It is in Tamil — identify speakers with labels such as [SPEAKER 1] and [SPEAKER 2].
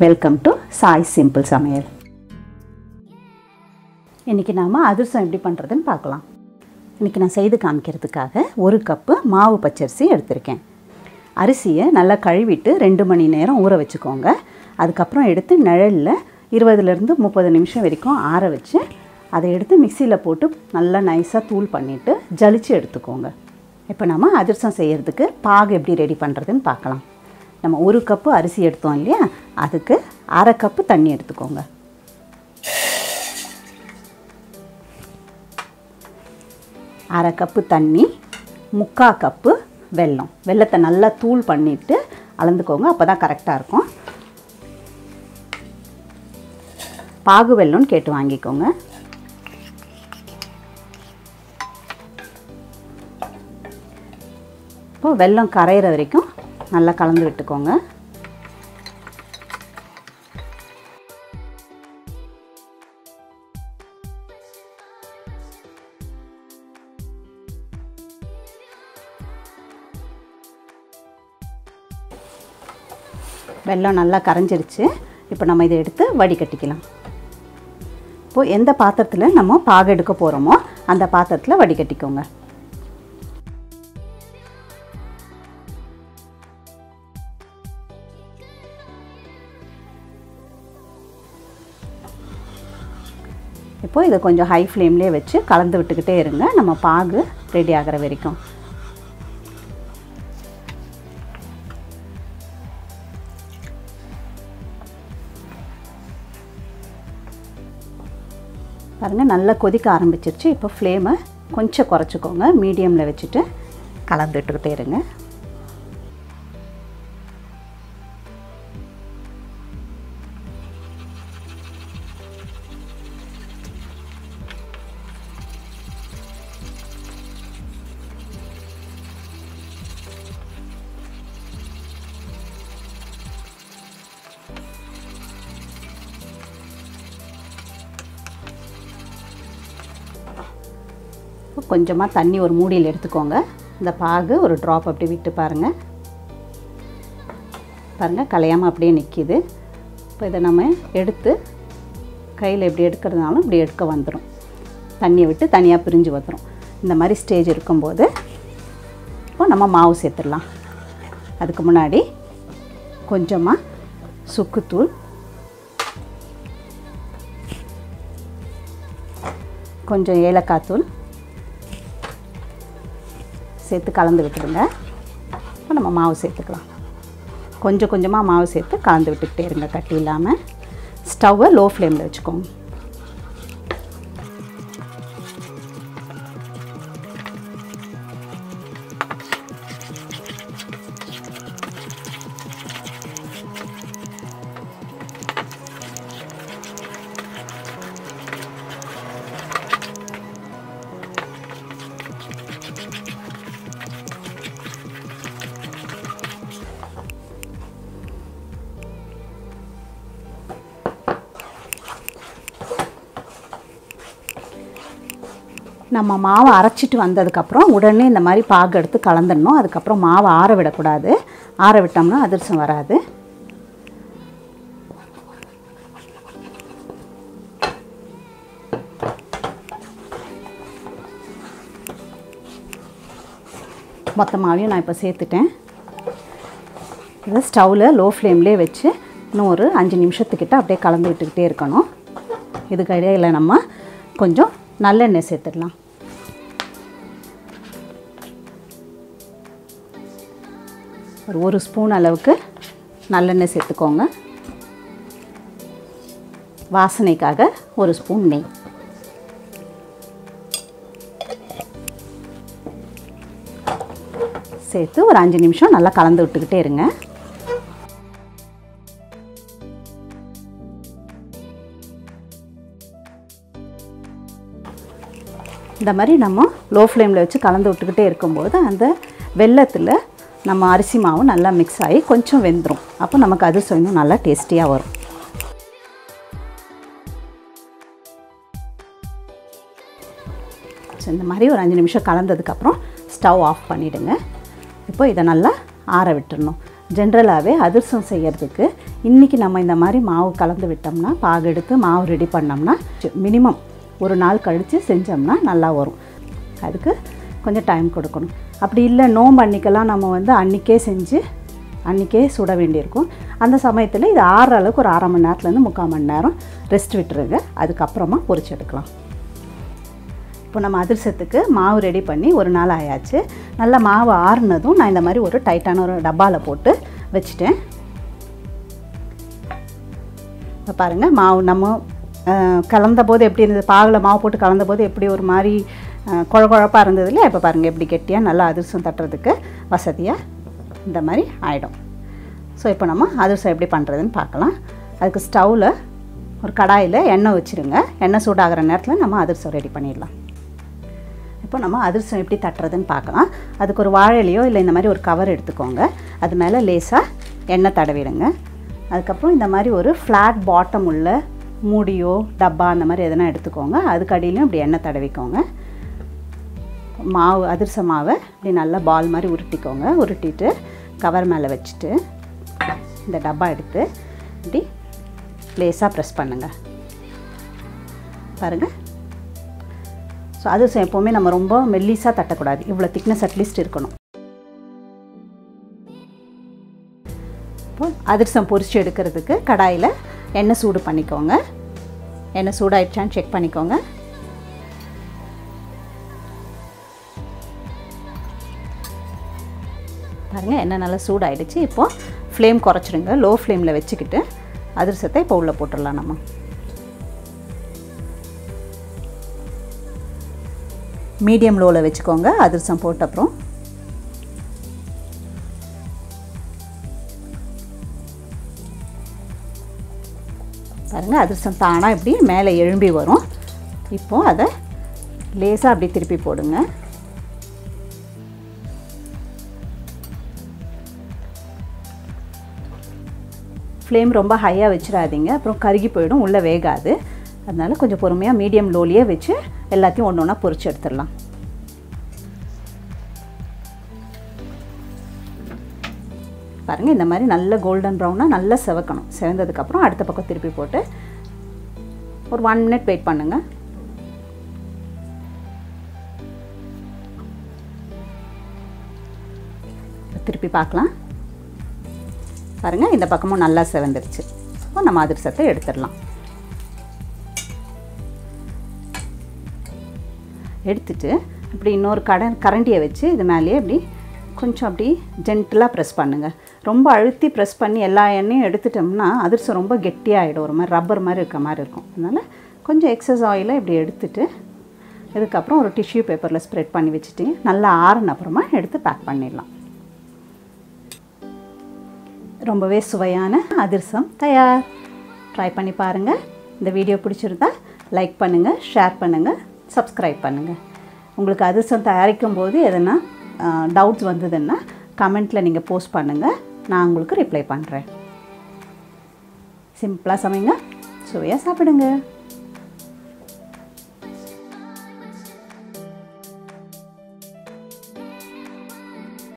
[SPEAKER 1] வெல்கம் டு சாய் சிம்பிள் சமையல். இன்றைக்கி நாம் அதிரசம் எப்படி பண்ணுறதுன்னு பார்க்கலாம். இன்றைக்கி நான் செய்து காமிக்கிறதுக்காக 1 கப்பு மாவு பச்சரிசி எடுத்திருக்கேன். அரிசியை நல்லா கழுவிட்டு 2 மணி நேரம் ஊற வச்சுக்கோங்க. அதுக்கப்புறம் எடுத்து நிழலில் 20லேருந்து 30 நிமிஷம் வரைக்கும் ஆற வச்சு அதை எடுத்து மிக்சியில் போட்டு நல்லா நைஸாக தூள் பண்ணிவிட்டு ஜலிச்சு எடுத்துக்கோங்க. இப்போ நம்ம அதிரசம் செய்கிறதுக்கு பாகு எப்படி ரெடி பண்ணுறதுன்னு பார்க்கலாம். நம்ம 1 கப்பு அரிசி எடுத்தோம் இல்லையா, அதுக்கு 1/2 கப்பு தண்ணி எடுத்துக்கோங்க. அரை கப்பு தண்ணி, 3/4 கப்பு வெல்லம். வெல்லத்தை நல்லா தூள் பண்ணிவிட்டு அளந்துக்கோங்க, அப்போ தான் கரெக்டாக இருக்கும். பாகு வெல்லம்னு கேட்டு வாங்கிக்கோங்க. இப்போது வெல்லம் கரையிற வரைக்கும் நல்லா கலந்து விட்டுக்கோங்க. வெல்லம் நல்லா கரைஞ்சிருச்சு. இப்போ நம்ம இதை எடுத்து வடிகட்டிக்கலாம். இப்போது எந்த பாத்திரத்தில் நம்ம பாகு எடுக்க போகிறோமோ அந்த பாத்திரத்தில் வடிகட்டிக்கோங்க. இப்போது இதை கொஞ்சம் ஹை ஃப்ளேம்லேயே வச்சு கலந்து விட்டுக்கிட்டே இருங்க, நம்ம பாகு ரெடி ஆகிற வரைக்கும். பாருங்கள், நல்லா கொதிக்க ஆரம்பிச்சிருச்சு. இப்போ ஃப்ளேமை கொஞ்சம் குறைச்சிக்கோங்க, மீடியமில் வச்சுட்டு கலந்து விட்டுக்கிட்டே இருங்க. கொஞ்சமாக தண்ணி ஒரு மூடியில் எடுத்துக்கோங்க. இந்த பாகு ஒரு ட்ராப் அப்படி விட்டு பாருங்கள். பாருங்கள், கலையாமல் அப்படியே நிற்கிது. இப்போ இதை நம்ம எடுத்து கையில் எப்படி எடுக்கிறதுனாலும் இப்படி எடுக்க வந்துடும். தண்ணியை விட்டு தனியாக பிரிஞ்சு வந்துடும். இந்த மாதிரி ஸ்டேஜ் இருக்கும்போது இப்போ நம்ம மாவு சேர்த்துடலாம். அதுக்கு முன்னாடி கொஞ்சமாக சுக்குத்தூள், கொஞ்சம் ஏலக்காய் தூள் சேர்த்து கலந்து விட்டுடுங்க. இப்போ நம்ம மாவு சேர்த்துக்கலாம். கொஞ்சம் கொஞ்சமாக மாவு சேர்த்து கலந்து விட்டுக்கிட்டே இருங்க, கட்டி இல்லாமல். ஸ்டவ்வை லோ ஃப்ளேமில் வச்சுக்கோங்க. நம்ம மாவை அரைச்சிட்டு வந்ததுக்கப்புறம் உடனே இந்த மாதிரி பாகு எடுத்து கலந்துடணும். அதுக்கப்புறம் மாவை ஆற விடக்கூடாது. ஆற விட்டோம்னா அதிரசம் வராது. மொத்த மாவையும் நான் இப்போ சேர்த்துட்டேன். இதை ஸ்டவ்வில் லோ ஃப்ளேம்லேயே வச்சு இன்னும் ஒரு 5 நிமிஷத்துக்கிட்ட அப்படியே கலந்து விட்டுக்கிட்டே இருக்கணும். இதுக்கு இடையில் நம்ம கொஞ்சம் நல்லெண்ணெய் சேர்த்துடலாம். ஒரு 1 ஸ்பூன் அளவுக்கு நல்லெண்ணெய் சேர்த்துக்கோங்க. வாசனைக்காக 1 ஸ்பூன் நெய். சேர்த்து ஒரு 5 நிமிஷம் நல்லா கலந்து விட்டுக்கிட்டே இருங்க. இந்த மாதிரி நம்ம லோ ஃப்ளேமில் வச்சு கலந்து விட்டுக்கிட்டே இருக்கும்போது அந்த வெல்லத்தில் நம்ம அரிசி மாவு நல்லா மிக்ஸ் ஆகி கொஞ்சம் வெந்துடும். அப்போ நமக்கு அதிரசம் இன்னும் நல்லா டேஸ்டியாக வரும். ஸோ இந்த மாதிரி ஒரு 5 நிமிஷம் கலந்ததுக்கப்புறம் ஸ்டவ் ஆஃப் பண்ணிவிடுங்க. இப்போ இதை நல்லா ஆற விட்டுடணும். ஜென்ரலாகவே அதிரசம் செய்கிறதுக்கு இன்றைக்கி நம்ம இந்த மாதிரி மாவு கலந்து விட்டோம்னா, பாகு எடுத்து மாவு ரெடி பண்ணோம்னா மினிமம் ஒரு நாள் கழித்து செஞ்சோம்னா நல்லா வரும். அதுக்கு கொஞ்சம் டைம் கொடுக்கணும். அப்படி இல்லை நோம்பு அன்றைக்கெல்லாம் நம்ம வந்து அன்றைக்கே செஞ்சு அன்றைக்கே சுட வேண்டியிருக்கும். அந்த சமயத்தில் இது ஆறுற அளவுக்கு ஒரு 1/2 மணி நேரத்துலேருந்து 3/4 மணி நேரம் ரெஸ்ட் விட்டுருங்க. அதுக்கப்புறமா பொரிச்சு எடுக்கலாம். இப்போ நம்ம அதிரசத்துக்கு மாவு ரெடி பண்ணி ஒரு நாள் ஆயாச்சு. நல்லா மாவு ஆறுனதும் நான் இந்த மாதிரி ஒரு டைட்டான ஒரு டப்பாவில் போட்டு வச்சுட்டேன். இப்போ பாருங்கள், மாவு நம்ம கலந்த போது எப்படி இருந்தது, பாகில் மாவு போட்டு கலந்த போது எப்படி ஒரு மாதிரி குழப்பாக இருந்தது இல்லையா? இப்போ பாருங்கள் எப்படி கெட்டியாக நல்லா அதிரசம் தட்டுறதுக்கு வசதியாக இந்த மாதிரி ஆகிடும். ஸோ இப்போ நம்ம அதிரசம் எப்படி பண்ணுறதுன்னு பார்க்கலாம். அதுக்கு ஸ்டவ்வில் ஒரு கடாயில் எண்ணெய் வச்சுருங்க. எண்ணெய் சூடாகிற நேரத்தில் நம்ம அதிரசம் ரெடி பண்ணிடலாம். இப்போ நம்ம அதிரசம் எப்படி தட்டுறதுன்னு பார்க்கலாம். அதுக்கு ஒரு வாழையிலையோ இல்லை இந்த மாதிரி ஒரு கவர் எடுத்துக்கோங்க. அது மேலே லேசாக எண்ணெய் தடவிடுங்க. அதுக்கப்புறம் இந்த மாதிரி ஒரு ஃப்ளாட் பாட்டம் உள்ள மூடியோ டப்பா அந்த மாதிரி எதனா எடுத்துக்கோங்க. அதுக்கு அடியிலையும் இப்படி எண்ணெய் தடவிக்கோங்க. மாவு அதிரச மாவை இப்படி நல்லா பால் மாதிரி உருட்டிக்கோங்க. உருட்டிட்டு கவர் மேலே வச்சுட்டு இந்த டப்பா எடுத்து இப்படி லேசாக ப்ரெஸ் பண்ணுங்கள். பாருங்கள். ஸோ அதிரசம் எப்போவுமே நம்ம ரொம்ப மெல்லிஸாக தட்டக்கூடாது. இவ்வளோ திக்னஸ் அட்லீஸ்ட் இருக்கணும். இப்போ அதிரசம் பொரிச்சு எடுக்கிறதுக்கு கடாயில் எண்ணெய் சூடு பண்ணிக்கோங்க. எண்ணெய் சூடாயிடுச்சான்னு செக் பண்ணிக்கோங்க. பாருங்கள், எண்ணெய் நல்லா சூடாயிடுச்சு. இப்போது ஃப்ளேம் குறைச்சிடுங்க. லோ ஃப்ளேமில் வச்சுக்கிட்டு அதிரசத்தை இப்போ உள்ளே போட்டுடலாம். நம்ம மீடியம் லோவில் வச்சுக்கோங்க. அதிரசம் போட்ட அப்புறம் பாருங்கள், அதிரசம் தானாக இப்படி மேலே எழும்பி வரும். இப்போது அதை லேசாக அப்படி திருப்பி போடுங்க. ஃப்ளேம் ரொம்ப ஹையாக வச்சிடாதீங்க, அப்புறம் கருகி போயிடும், உள்ளே வேகாது. அதனால் கொஞ்சம் பொறுமையாக மீடியம் லோலியே வச்சு எல்லாத்தையும் ஒன்று ஒன்றா பொரிச்சு எடுத்துடலாம். பாருங்கள், இந்த மாதிரி நல்ல கோல்டன் ப்ரௌனாக நல்லா செவக்கணும். செவந்ததுக்கப்புறம் அடுத்த பக்கம் திருப்பி போட்டு ஒரு 1 மினிட் வெயிட் பண்ணுங்கள். திருப்பி பார்க்கலாம். பாருங்கள், இந்த பக்கமும் நல்லா செவந்துருச்சு. இப்போ நம்ம அதிரசத்தை எடுத்துடலாம். எடுத்துட்டு இப்படி இன்னொரு கரண்டியை வச்சு இது மேலேயே இப்படி கொஞ்சம் அப்படி ஜென்டிலாக ப்ரெஸ் பண்ணுங்கள். ரொம்ப அழுத்தி ப்ரெஸ் பண்ணி எல்லா எண்ணெயும் எடுத்துட்டோம்னா அதிரசம் ரொம்ப கெட்டியாகிடும், ஒரு மாதிரி ரப்பர் மாதிரி இருக்க மாதிரி இருக்கும். அதனால் கொஞ்சம் எக்ஸஸ் ஆயிலை இப்படி எடுத்துட்டு இதுக்கப்புறம் ஒரு டிஷ்யூ பேப்பரில் ஸ்ப்ரெட் பண்ணி வச்சுட்டு நல்லா ஆறுன அப்புறமா எடுத்து பேக் பண்ணிடலாம். ரொம்பவே சுவையான அதிரசம் தயார். ட்ரை பண்ணி பாருங்கள். இந்த வீடியோ பிடிச்சிருந்தா லைக் பண்ணுங்கள், ஷேர் பண்ணுங்கள், சப்ஸ்கிரைப் பண்ணுங்கள். உங்களுக்கு அதிரசம் தயாரிக்கும் போது எதனா டவுட்ஸ் வந்ததுன்னா கமெண்ட்டில் நீங்கள் போஸ்ட் பண்ணுங்கள். நான் உங்களுக்கு ரிப்ளை பண்ணுறேன். சிம்பிளாக சமைங்க, சுவையாக சாப்பிடுங்க.